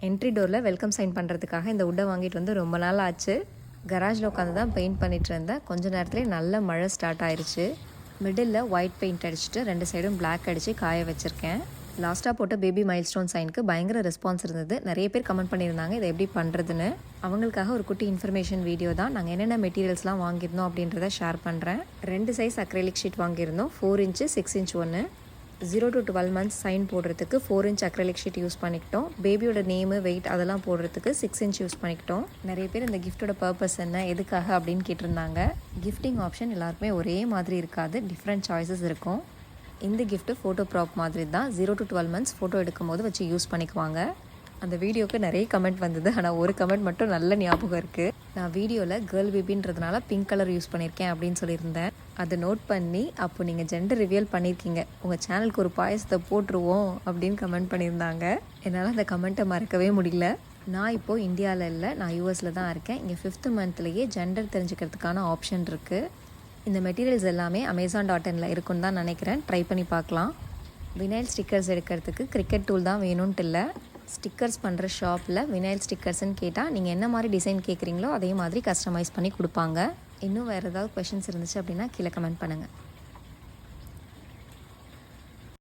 Entry டோரில் welcome sign பண்ணுறதுக்காக இந்த வுட்டை வாங்கிட்டு வந்து ரொம்ப நாள் ஆச்சு. கராஜில் உட்காந்து தான் பெயிண்ட் பண்ணிகிட்டு இருந்தேன். கொஞ்ச நேரத்துலேயே நல்ல மழை ஸ்டார்ட் ஆயிடுச்சு. மிடில் ஒயிட் பெயிண்ட் அடிச்சுட்டு 2 சைடும் பிளாக் அடித்து காய வச்சுருக்கேன். லாஸ்ட்டாக போட்ட பேபி மைல்ஸ்டோன் சைனுக்கு பயங்கர ரெஸ்பான்ஸ் இருந்தது. நிறைய பேர் கமெண்ட் பண்ணியிருந்தாங்க இதை எப்படி பண்ணுறதுன்னு. அவங்களுக்காக ஒரு குட்டி இன்ஃபர்மேஷன் வீடியோ தான். நாங்கள் என்னென்ன மெட்டீரியல்ஸ்லாம் வாங்கியிருந்தோம் அப்படின்றத ஷேர் பண்ணுறேன். 2 சைஸ் அக்ரைலிக் ஷீட் வாங்கியிருந்தோம். 4 இன்ச்சு 6 இன்ச் ஒன்று. 0 to 12 months சைன் போடுறதுக்கு 4 இன்ச் அக்ரைலிக் ஷீட் யூஸ் பண்ணிக்கிட்டோம். பேபியோட நேமு வெயிட் அதெல்லாம் போடுறதுக்கு 6 இன்ச் யூஸ் பண்ணிக்கிட்டோம். நிறைய பேர் இந்த கிஃப்ட்டோட பர்பஸ் என்ன, எதுக்காக அப்படின்னு கேட்டிருந்தாங்க. கிஃப்டிங் ஆப்ஷன் எல்லாருக்குமே ஒரே மாதிரி இருக்காது, டிஃப்ரெண்ட் சாய்ஸஸ் இருக்கும். இந்த கிஃப்ட்டு ஃபோட்டோ ப்ராப் மாதிரி தான். 0 to 12 months ஃபோட்டோ எடுக்கும் போது வச்சு யூஸ் பண்ணிக்குவாங்க. அந்த வீடியோவுக்கு நிறைய கமெண்ட் வந்தது. ஆனால் ஒரு கமெண்ட் மட்டும் நல்ல ஞாபகம் இருக்குது. நான் வீடியோவில் கேர்ள் பேபின்றதுனால பிங்க் கலர் யூஸ் பண்ணியிருக்கேன் அப்படின்னு சொல்லியிருந்தேன். அதை நோட் பண்ணி அப்போ நீங்கள் ஜெண்டர் ரிவீல் பண்ணியிருக்கீங்க, உங்கள் சேனலுக்கு ஒரு பாயசத்தை போட்டுருவோம் அப்படின்னு கமெண்ட் பண்ணியிருந்தாங்க. என்னால் அந்த கமெண்ட்டை மறக்கவே முடியல. நான் இப்போது இந்தியாவில் இல்லை, நான் யூஎஸில் தான் இருக்கேன். இங்கே 5th monthலேயே ஜெண்டர் தெரிஞ்சுக்கிறதுக்கான ஆப்ஷன் இருக்குது. இந்த மெட்டீரியல்ஸ் எல்லாமே Amazon.in இருக்குன்னு தான் நினைக்கிறேன். ட்ரை பண்ணி பார்க்கலாம். வினைல் ஸ்டிக்கர்ஸ் எடுக்கிறதுக்கு கிரிக்கெட் டூல் தான் வேணும்ன்ட்டு இல்லை. ஸ்டிக்கர்ஸ் பண்ணுற ஷாப்பில் வினைல் ஸ்டிக்கர்ஸ்ன்னு கேட்டால் நீங்கள் என்ன மாதிரி டிசைன் கேட்குறீங்களோ அதே மாதிரி கஸ்டமைஸ் பண்ணி கொடுப்பாங்க. இன்னும் வேறு ஏதாவது கொஷின்ஸ் இருந்துச்சு அப்படின்னா கீழே கமெண்ட் பண்ணுங்கள்.